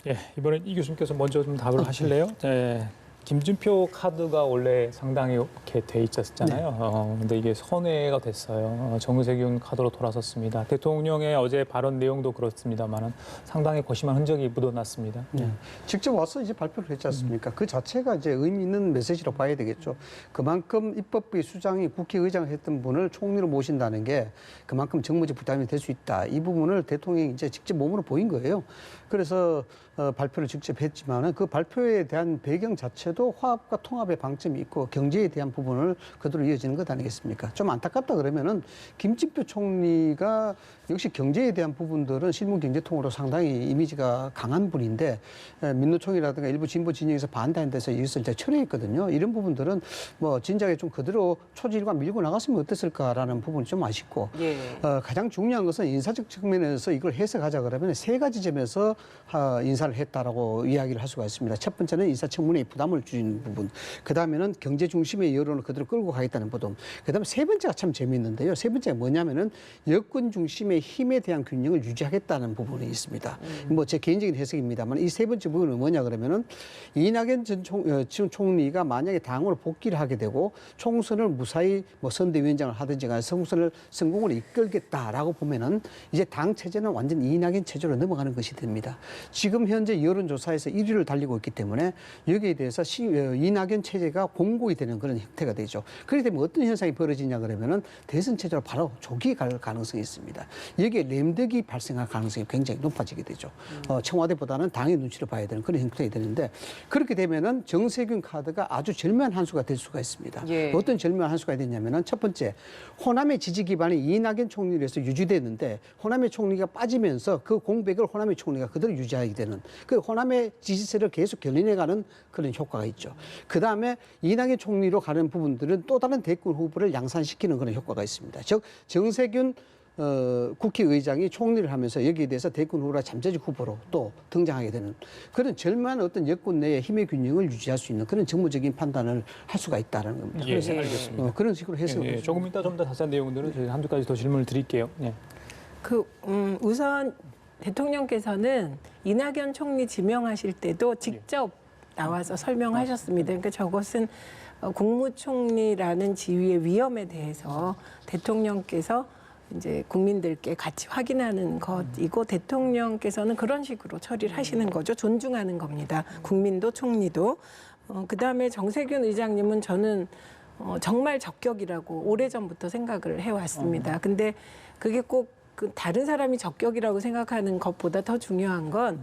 Speaker 1: 예, 이번엔 이 교수님께서 먼저 좀 답을 하실래요? 네. 김준표 카드가 원래 상당히 이렇게 돼 있었잖아요. 근데 이게 선회가 됐어요. 정세균 카드로 돌아섰습니다. 대통령의 어제 발언 내용도 그렇습니다만 상당히 거심한 흔적이 묻어났습니다.
Speaker 4: 네. 직접 와서 이제 발표를 했지 않습니까? 그 자체가 이제 의미 있는 메시지로 봐야 되겠죠. 그만큼 입법부의 수장이 국회의장을 했던 분을 총리로 모신다는 게 그만큼 정무적 부담이 될 수 있다. 이 부분을 대통령이 이제 직접 몸으로 보인 거예요. 그래서 발표를 직접 했지만 그 발표에 대한 배경 자체 자체도 화합과 통합의 방점이 있고 경제에 대한 부분을 그대로 이어지는 것 아니겠습니까? 좀 안타깝다 그러면은 김진표 총리가 역시 경제에 대한 부분들은 실무 경제통으로 상당히 이미지가 강한 분인데 민노총이라든가 일부 진보 진영에서 반대하는 데서 이것을 이제 철회했거든요. 이런 부분들은 뭐 진작에 좀 그대로 초질과 밀고 나갔으면 어땠을까라는 부분이 좀 아쉽고
Speaker 2: 예.
Speaker 4: 가장 중요한 것은 인사적 측면에서 이걸 해석하자 그러면 세 가지 점에서 인사를 했다라고 이야기를 할 수가 있습니다. 첫 번째는 인사청문회에 부담을 주는 부분, 그 다음에는 경제 중심의 여론을 그대로 끌고 가겠다는 부분, 그 다음에 세 번째가 참 재미있는데요. 세 번째가 뭐냐면은 여권 중심의 힘에 대한 균형을 유지하겠다는 부분이 있습니다. 뭐 제 개인적인 해석입니다만 이 세 번째 부분은 뭐냐 그러면은 이낙연 전 총리가 만약에 당으로 복귀를 하게 되고 총선을 무사히 뭐 선대위원장을 하든지 간에 총선을 성공으로 이끌겠다라고 보면은 이제 당 체제는 완전 이낙연 체제로 넘어가는 것이 됩니다. 지금 현재 여론조사에서 1위를 달리고 있기 때문에 여기에 대해서 이낙연 체제가 공고히 되는 그런 형태가 되죠. 그렇게 되면 어떤 현상이 벌어지냐 그러면은 대선 체제로 바로 조기에 갈 가능성이 있습니다. 여기에 램덕이 발생할 가능성이 굉장히 높아지게 되죠. 청와대보다는 당의 눈치를 봐야 되는 그런 형태가 되는데 그렇게 되면은 정세균 카드가 아주 절묘한 한 수가 될 수가 있습니다.
Speaker 2: 예.
Speaker 4: 어떤 절묘한 한 수가 되냐면은 첫 번째 호남의 지지 기반이 이낙연 총리로 해서 유지됐는데 호남의 총리가 빠지면서 그 공백을 호남의 총리가 그대로 유지하게 되는 그 호남의 지지세를 계속 견인해가는 그런 효과가 있죠. 그 다음에 이낙연 총리로 가는 부분들은 또 다른 대권 후보를 양산시키는 그런 효과가 있습니다. 즉 정세균 국회의장이 총리를 하면서 여기에 대해서 대권 후보라 잠재적 후보로 또 등장하게 되는 그런 절묘한 어떤 여권 내의 힘의 균형을 유지할 수 있는 그런 정무적인 판단을 할 수가 있다는 겁니다.
Speaker 1: 예,
Speaker 4: 그래서
Speaker 1: 알겠습니다.
Speaker 4: 그런 식으로 해석을
Speaker 1: 예, 조금 이따 좀 더 자세한 내용들은 저희 한두 가지 더 질문을 드릴게요. 예.
Speaker 3: 우선 대통령께서는 이낙연 총리 지명하실 때도 직접 나와서 설명하셨습니다. 그러니까 저것은 국무총리라는 지위의 위험에 대해서 대통령께서 이제 국민들께 같이 확인하는 것이고 대통령께서는 그런 식으로 처리를 하시는 거죠. 존중하는 겁니다. 국민도 총리도. 그다음에 정세균 의장님은 저는 정말 적격이라고 오래전부터 생각을 해왔습니다. 근데 그게 꼭 그 다른 사람이 적격이라고 생각하는 것보다 더 중요한 건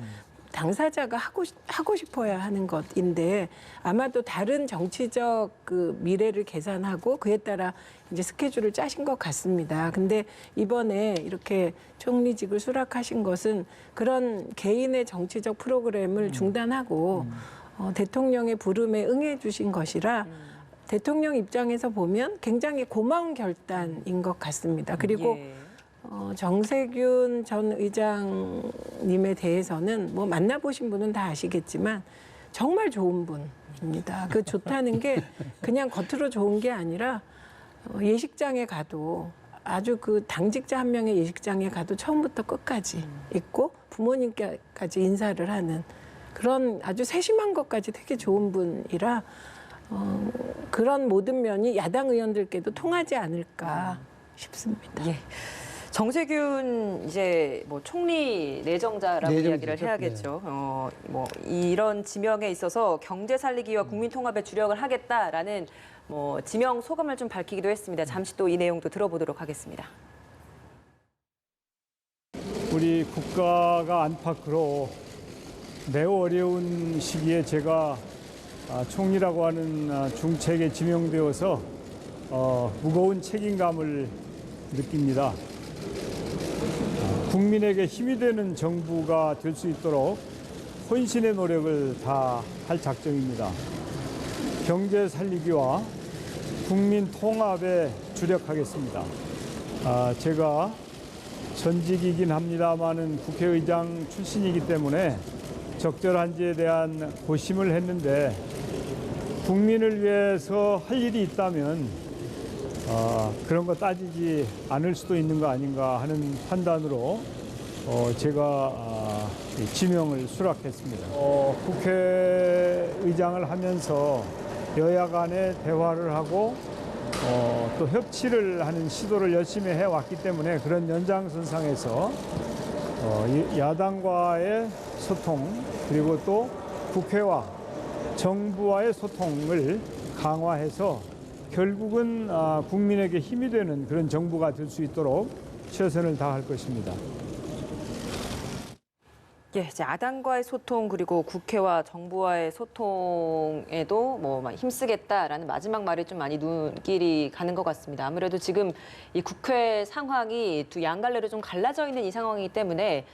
Speaker 3: 당사자가 하고 싶어야 하는 것인데 아마도 다른 정치적 그 미래를 계산하고 그에 따라 이제 스케줄을 짜신 것 같습니다. 근데 이번에 이렇게 총리직을 수락하신 것은 그런 개인의 정치적 프로그램을 중단하고 대통령의 부름에 응해 주신 것이라 대통령 입장에서 보면 굉장히 고마운 결단인 것 같습니다. 그리고
Speaker 2: 예.
Speaker 3: 정세균 전 의장님에 대해서는 뭐 만나보신 분은 다 아시겠지만 정말 좋은 분입니다. 그 좋다는 게 그냥 겉으로 좋은 게 아니라 예식장에 가도 아주 그 당직자 한 명의 예식장에 가도 처음부터 끝까지 있고 부모님께까지 인사를 하는 그런 아주 세심한 것까지 되게 좋은 분이라 그런 모든 면이 야당 의원들께도 통하지 않을까 싶습니다.
Speaker 2: 예. 정세균 이제 뭐 총리 내정자라고
Speaker 4: 내정자죠.
Speaker 2: 이야기를 해야겠죠. 뭐 이런 지명에 있어서 경제 살리기와 국민 통합에 주력을 하겠다라는 뭐 지명 소감을 좀 밝히기도 했습니다. 잠시 또 이 내용도 들어보도록 하겠습니다.
Speaker 6: 우리 국가가 안팎으로 매우 어려운 시기에 제가 총리라고 하는 중책에 지명되어서 무거운 책임감을 느낍니다. 국민에게 힘이 되는 정부가 될 수 있도록 혼신의 노력을 다할 작정입니다. 경제 살리기와 국민 통합에 주력하겠습니다. 제가 전직이긴 합니다만은 국회의장 출신이기 때문에 적절한지에 대한 고심을 했는데 국민을 위해서 할 일이 있다면 그런 거 따지지 않을 수도 있는 거 아닌가 하는 판단으로 제가 지명을 수락했습니다. 국회의장을 하면서 여야 간에 대화를 하고 또 협치를 하는 시도를 열심히 해왔기 때문에 그런 연장선상에서 야당과의 소통 그리고 또 국회와 정부와의 소통을 강화해서 결국은 국민에게 힘이 되는 그런 정부가 될 수 있도록 최선을 다할 것입니다.
Speaker 2: 예, 이제 야당과의 소통 그리고 국회와 정부와의 소통에도 뭐 힘쓰겠다라는 마지막 말이 좀 많이 눈길이 가는 것 같습니다. 아무래도 지금 이 국회 상황이 두 양갈래로 좀 갈라져 있는 이 상황이기 때문에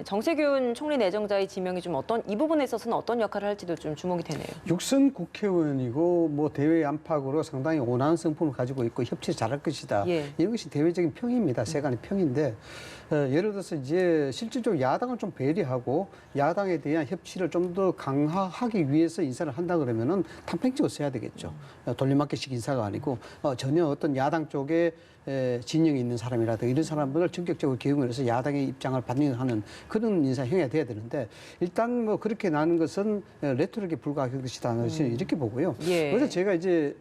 Speaker 2: 정세균 총리 내정자의 지명이 좀 이 부분에 있어서는 어떤 역할을 할지도 좀 주목이 되네요.
Speaker 4: 육선 국회의원이고 뭐 대외 안팎으로 상당히 온화한 성품을 가지고 있고 협치 잘할 것이다.
Speaker 2: 예.
Speaker 4: 이런 것이 대외적인 평입니다. 세간의 평인데 예를 들어서 이제 실질적으로 야당을 좀 배려하고 야당에 대한 협치를 좀 더 강화하기 위해서 인사를 한다 그러면은 탐팽적으로 써야 되겠죠. 돌림막기식 인사가 아니고 전혀 어떤 야당 쪽에 진영이 있는 사람이라든가 이런 사람들을 전격적으로 기용을 해서 야당의 입장을 반영하는 그런 인사형이 돼야 되는데 일단 뭐 그렇게 나는 것은 레토릭에 불과할 것이다. 이렇게 보고요.
Speaker 2: 예.
Speaker 4: 그래서 제가 이제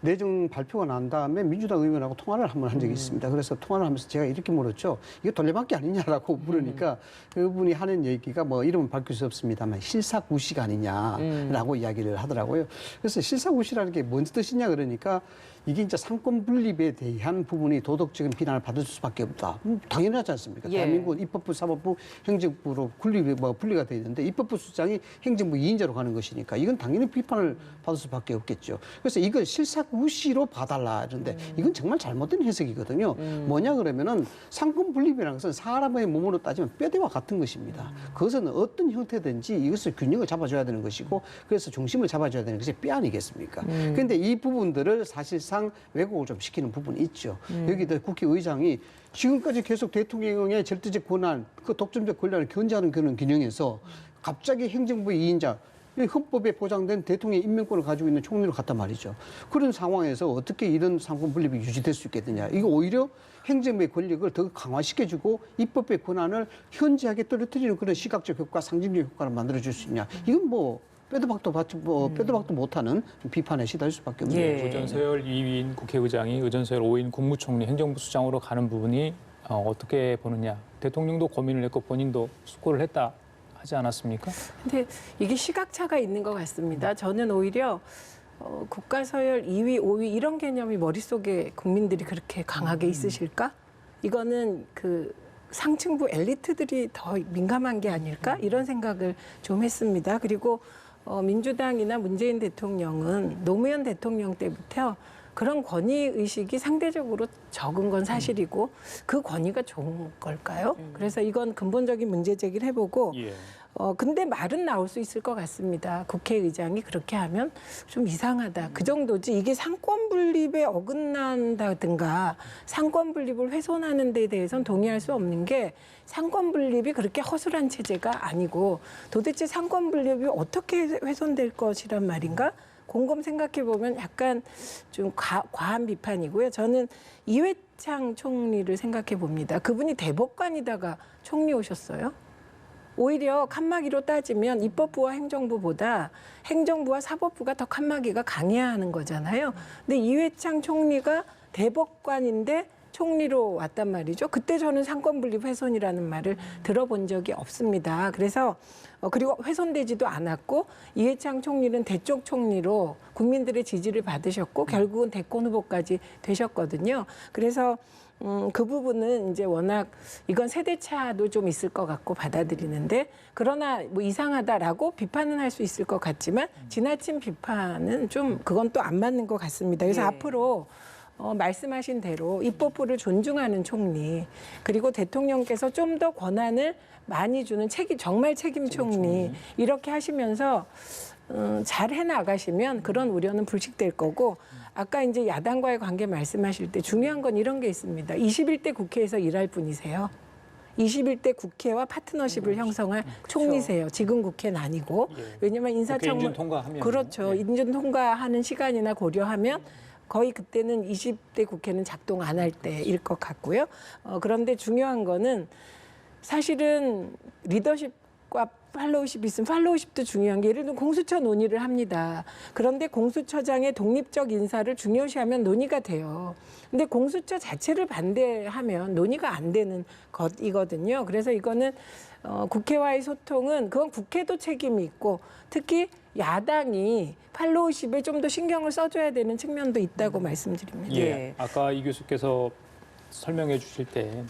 Speaker 4: 내정 발표가 난 다음에 민주당 의원하고 통화를 한 번 한 적이 있습니다. 그래서 통화를 하면서 제가 이렇게 물었죠. 이거 돌려막기 아니냐라고 물으니까 그분이 하는 얘기가 뭐 이름은 밝힐 수 없습니다만 실사구시가 아니냐라고 이야기를 하더라고요. 그래서 실사구시라는 게 뭔 뜻이냐 그러니까 이게 이제 상권 분립에 대한 부분이 도덕적인 비난을 받을 수밖에 없다. 당연하지 않습니까?
Speaker 2: 예.
Speaker 4: 대한민국은 입법부, 사법부, 행정부로 분리가 돼 있는데 입법부 수장이 행정부 2인자로 가는 것이니까 이건 당연히 비판을 받을 수밖에 없겠죠. 그래서 이걸 실사구시로 봐달라 이러는데 이건 정말 잘못된 해석이거든요. 뭐냐 그러면은 상권 분립이라는 것은 사람의 몸으로 따지면 뼈대와 같은 것입니다. 그것은 어떤 형태든지 이것을 균형을 잡아줘야 되는 것이고 그래서 중심을 잡아줘야 되는 것이 뼈 아니겠습니까? 그런데 이 부분들을 사실상 왜곡을 좀 시키는 부분이 있죠. 여기도 국회의장이 지금까지 계속 대통령의 절대적 권한, 그 독점적 권한을 견제하는 그런 균형에서 갑자기 행정부의 2인자, 헌법에 보장된 대통령의 임명권을 가지고 있는 총리를 갖단 말이죠. 그런 상황에서 어떻게 이런 상권 분립이 유지될 수 있겠느냐. 이거 오히려 행정부의 권력을 더 강화시켜주고 입법의 권한을 현저하게 떨어뜨리는 그런 시각적 효과, 상징적 효과를 만들어줄 수 있냐. 이건 뭐 빼도 박도 못하는 비판에 시달릴 수밖에 없는
Speaker 2: 예.
Speaker 4: 거죠.
Speaker 1: 의전서열 2위인 국회의장이 의전서열 5위인 국무총리 행정부 수장으로 가는 부분이 어떻게 보느냐. 대통령도 고민을 했고 본인도 숙고를 했다 하지 않았습니까?
Speaker 3: 근데 이게 시각차가 있는 것 같습니다. 저는 오히려 국가서열 2위, 5위 이런 개념이 머릿속에 국민들이 그렇게 강하게 있으실까? 이거는 그 상층부 엘리트들이 더 민감한 게 아닐까? 이런 생각을 좀 했습니다. 그리고 민주당이나 문재인 대통령은 노무현 대통령 때부터 그런 권위 의식이 상대적으로 적은 건 사실이고 그 권위가 좋은 걸까요? 그래서 이건 근본적인 문제 제기를 해보고
Speaker 1: 예.
Speaker 3: 근데 말은 나올 수 있을 것 같습니다. 국회의장이 그렇게 하면 좀 이상하다. 그 정도지. 이게 상권 분립에 어긋난다든가 상권 분립을 훼손하는 데 대해서는 동의할 수 없는 게 상권 분립이 그렇게 허술한 체제가 아니고 도대체 상권 분립이 어떻게 훼손될 것이란 말인가? 곰곰 생각해 보면 약간 좀 과한 비판이고요. 저는 이회창 총리를 생각해 봅니다. 그분이 대법관이다가 총리 오셨어요. 오히려 칸막이로 따지면 입법부와 행정부보다 행정부와 사법부가 더 칸막이가 강해야 하는 거잖아요. 근데 이회창 총리가 대법관인데 총리로 왔단 말이죠. 그때 저는 상권 분립 훼손이라는 말을 들어본 적이 없습니다. 그래서 그리고 훼손되지도 않았고 이회창 총리는 대쪽 총리로 국민들의 지지를 받으셨고 결국은 대권 후보까지 되셨거든요. 그래서 그 부분은 이제 워낙 이건 세대차도 좀 있을 것 같고 받아들이는데 그러나 뭐 이상하다라고 비판은 할 수 있을 것 같지만 지나친 비판은 좀 그건 또 안 맞는 것 같습니다. 그래서
Speaker 2: 예.
Speaker 3: 앞으로 말씀하신 대로 입법부를 존중하는 총리 그리고 대통령께서 좀 더 권한을 많이 주는 정말 책임 총리 이렇게 하시면서 잘 해나가시면 그런 우려는 불식될 거고 아까 이제 야당과의 관계 말씀하실 때 중요한 건 이런 게 있습니다. 21대 국회에서 일할 분이세요. 21대 국회와 파트너십을 형성할 총리세요. 지금 국회는 아니고. 왜냐하면 인사청문
Speaker 1: 인준 통과하면
Speaker 3: 그렇죠. 인준 통과하는 시간이나 고려하면 거의 그때는 20대 국회는 작동 안 할 때일 것 같고요. 그런데 중요한 거는 사실은 리더십과 팔로우십이 있으면 팔로우십도 중요한 게 예를 들면 공수처 논의를 합니다. 그런데 공수처장의 독립적 인사를 중요시하면 논의가 돼요. 근데 공수처 자체를 반대하면 논의가 안 되는 것이거든요. 그래서 이거는 국회와의 소통은 그건 국회도 책임이 있고 특히 야당이 팔로우십에 좀 더 신경을 써줘야 되는 측면도 있다고 말씀드립니다.
Speaker 1: 예.
Speaker 2: 예.
Speaker 1: 아까 이 교수께서 설명해 주실 때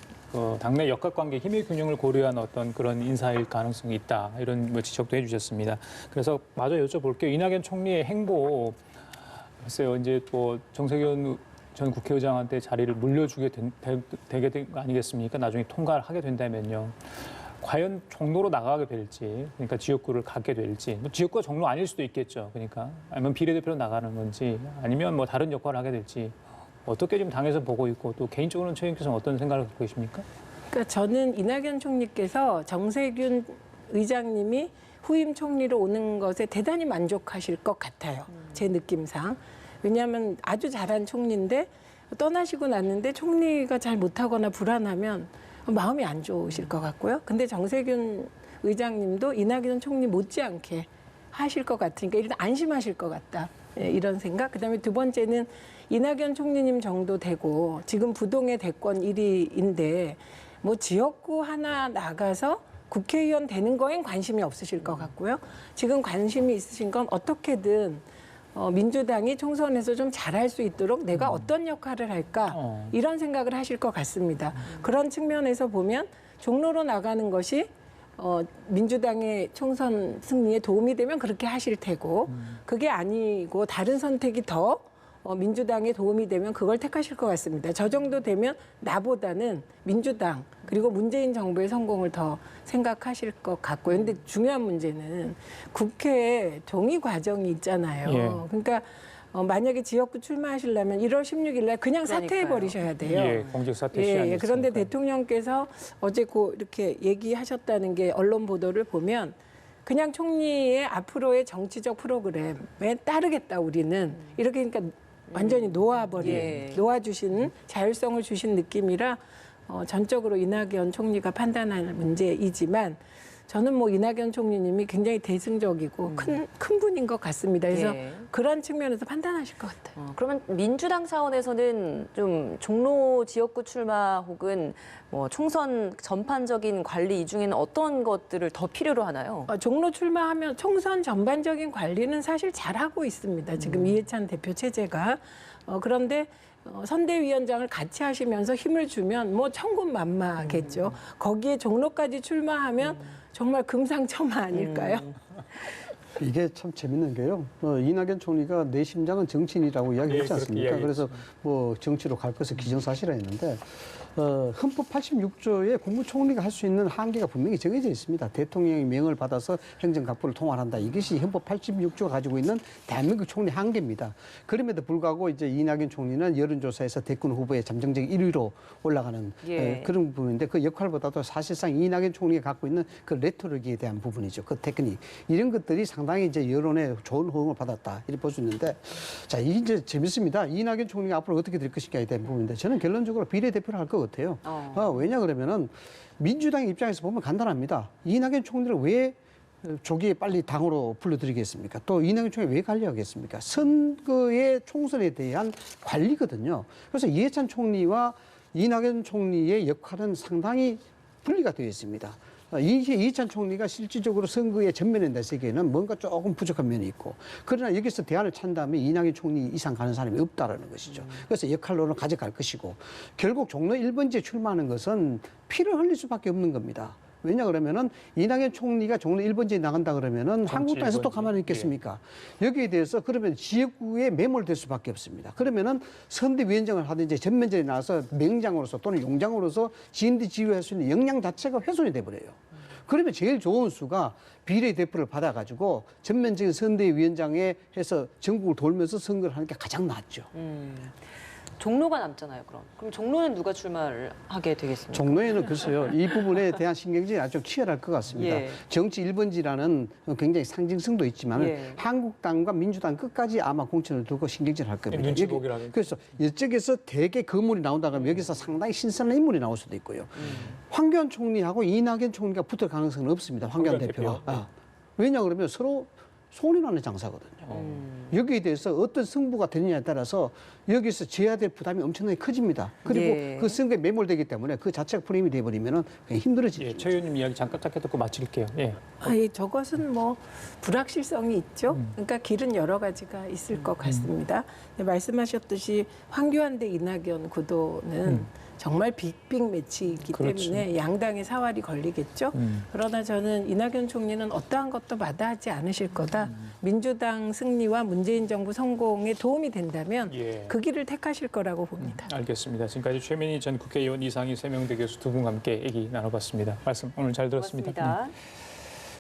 Speaker 1: 당내 역학관계 힘의 균형을 고려한 어떤 그런 인사일 가능성이 있다 이런 뭐 지적도 해주셨습니다. 그래서 마저 여쭤볼게요. 이낙연 총리의 행보 글쎄요 이제 뭐 정세균 전 국회의장한테 자리를 물려주게 되게 된 거 아니겠습니까? 나중에 통과를 하게 된다면요. 과연 종로로 나가게 될지, 그러니까 지역구를 갖게 될지, 뭐 지역구가 종로 아닐 수도 있겠죠. 그러니까 아니면 비례대표로 나가는 건지, 아니면 뭐 다른 역할을 하게 될지 어떻게 지금 당에서 보고 있고 또 개인적으로는 최 의원께서는 어떤 생각을 갖고 계십니까?
Speaker 3: 그러니까 저는 이낙연 총리께서 정세균 의장님이 후임 총리로 오는 것에 대단히 만족하실 것 같아요. 제 느낌상. 왜냐하면 아주 잘한 총리인데 떠나시고 났는데 총리가 잘 못하거나 불안하면 마음이 안 좋으실 것 같고요. 근데 정세균 의장님도 이낙연 총리 못지않게 하실 것 같으니까 일단 안심하실 것 같다. 예, 이런 생각. 그다음에 두 번째는 이낙연 총리님 정도 되고 지금 부동의 대권 1위인데 뭐 지역구 하나 나가서 국회의원 되는 거엔 관심이 없으실 것 같고요. 지금 관심이 있으신 건 어떻게든 민주당이 총선에서 좀 잘할 수 있도록 내가 어떤 역할을 할까 이런 생각을 하실 것 같습니다. 그런 측면에서 보면 종로로 나가는 것이 민주당의 총선 승리에 도움이 되면 그렇게 하실 테고 그게 아니고 다른 선택이 더 민주당에 도움이 되면 그걸 택하실 것 같습니다. 저 정도 되면 나보다는 민주당 그리고 문재인 정부의 성공을 더 생각하실 것 같고요. 근데 중요한 문제는 국회에 동의 과정이 있잖아요.
Speaker 1: 예.
Speaker 3: 그러니까 만약에 지역구 출마하시려면 1월 16일 날 그냥 사퇴해 버리셔야 돼요.
Speaker 1: 예, 공직 사퇴 시한이
Speaker 3: 그런데
Speaker 1: 있으니까.
Speaker 3: 대통령께서 어제 이렇게 얘기하셨다는 게 언론 보도를 보면 그냥 총리의 앞으로의 정치적 프로그램에 따르겠다 우리는 이렇게 그러니까 완전히 놓아주신 자율성을 주신 느낌이라 전적으로 이낙연 총리가 판단할 문제이지만 저는 뭐 이낙연 총리님이 굉장히 대승적이고 큰 분인 것 같습니다. 그래서
Speaker 2: 예.
Speaker 3: 그런 측면에서 판단하실 것 같아요.
Speaker 2: 그러면 민주당 차원에서는 좀 종로 지역구 출마 혹은 뭐 총선 전반적인 관리 이 중에는 어떤 것들을 더 필요로 하나요?
Speaker 3: 종로 출마하면 총선 전반적인 관리는 사실 잘하고 있습니다. 지금 이해찬 대표 체제가. 그런데 선대위원장을 같이 하시면서 힘을 주면 뭐 천군만마겠죠. 거기에 종로까지 출마하면 정말 금상첨화 아닐까요?
Speaker 4: 이게 참 재밌는 게요. 이낙연 총리가 내 심장은 정치인이라고 이야기했지
Speaker 1: 그렇게
Speaker 4: 않습니까?
Speaker 1: 이야기했죠.
Speaker 4: 그래서 뭐 정치로 갈 것을 기정사실화 했는데 헌법 86조에 국무총리가 할 수 있는 한계가 분명히 정해져 있습니다. 대통령의 명을 받아서 행정각부를 통할한다. 이것이 헌법 86조가 가지고 있는 대한민국 총리 한계입니다. 그럼에도 불구하고 이제 이낙연 총리는 여론조사에서 대권 후보의 잠정적 1위로 올라가는 그런 부분인데 그 역할보다도 사실상 이낙연 총리가 갖고 있는 그 레토릭에 대한 부분이죠. 그 테크닉. 이런 것들이 상당히 이제 여론에 좋은 호응을 받았다. 이렇게 볼 수 있는데 자, 이제 재밌습니다. 이낙연 총리가 앞으로 어떻게 될 것인가에 대한 부분인데 저는 결론적으로 비례대표를 할 것 같아요. 왜냐 그러면은 민주당 입장에서 보면 간단합니다. 이낙연 총리를 왜 조기에 빨리 당으로 불러들이겠습니까? 또 이낙연 총리 왜 관리하겠습니까? 선거의 총선에 대한 관리거든요. 그래서 이해찬 총리와 이낙연 총리의 역할은 상당히 분리가 되어 있습니다. 이해찬 총리가 실질적으로 선거의 전면에 나서기에는 뭔가 조금 부족한 면이 있고 그러나 여기서 대안을 찾는다면 이낙연 총리 이상 가는 사람이 없다라는 것이죠. 그래서 역할로는 가져갈 것이고 결국 종로 1번지에 출마하는 것은 피를 흘릴 수밖에 없는 겁니다. 왜냐 그러면은 이낙연 총리가 종로 1번지에 나간다 그러면은 한국당에서 또 가만히 있겠습니까? 여기에 대해서 그러면 지역구에 매몰될 수밖에 없습니다. 그러면은 선대위원장을 하든지 전면전에 나와서 명장으로서 또는 용장으로서 지인들이 지휘할 수 있는 역량 자체가 훼손이 돼버려요. 그러면 제일 좋은 수가 비례대표를 받아가지고 전면적인 선대위원장에 해서 전국을 돌면서 선거를 하는 게 가장 낫죠.
Speaker 2: 종로가 남잖아요, 그럼. 그럼 종로는 누가 출마를 하게 되겠습니까?
Speaker 4: 종로에는 글쎄요. 이 부분에 대한 신경질이 아주 치열할 것 같습니다.
Speaker 2: 예.
Speaker 4: 정치 1번지라는 굉장히 상징성도 있지만
Speaker 2: 예.
Speaker 4: 한국당과 민주당 끝까지 아마 공천을 두고 신경질할 겁니다.
Speaker 1: 눈치 보기라든지.
Speaker 4: 그래서 이쪽에서 대개 거물이 나온다 그러면 여기서 상당히 신선한 인물이 나올 수도 있고요. 황교안 총리하고 이낙연 총리가 붙을 가능성은 없습니다. 황교안
Speaker 1: 황교안
Speaker 4: 대표가.
Speaker 1: 대표.
Speaker 4: 왜냐 그러면 서로 손이 나는 장사거든요. 여기에 대해서 어떤 승부가 되느냐에 따라서 여기서 져야 될 부담이 엄청나게 커집니다. 그리고
Speaker 2: 예.
Speaker 4: 그 선거에 매몰되기 때문에 그 자체가 프레임이 돼버리면 힘들어지죠.
Speaker 1: 예, 최 의원님 이야기 잠깐 짧게 듣고 마칠게요. 예.
Speaker 3: 아니, 저것은 뭐 불확실성이 있죠. 그러니까 길은 여러 가지가 있을 것 같습니다. 근데 말씀하셨듯이 황교안 대 이낙연 구도는 정말 빅빅 매치이기
Speaker 1: 그렇죠.
Speaker 3: 때문에 양당의 사활이 걸리겠죠. 그러나 저는 이낙연 총리는 어떠한 것도 마다하지 않으실 거다. 민주당 승리와 문재인 정부 성공에 도움이 된다면
Speaker 1: 예.
Speaker 3: 그 길을 택하실 거라고 봅니다.
Speaker 1: 알겠습니다. 지금까지 최민희 전 국회의원 이상희 세명대 교수 두 분과 함께 얘기 나눠봤습니다. 말씀 오늘 잘 들었습니다.
Speaker 2: 고맙습니다.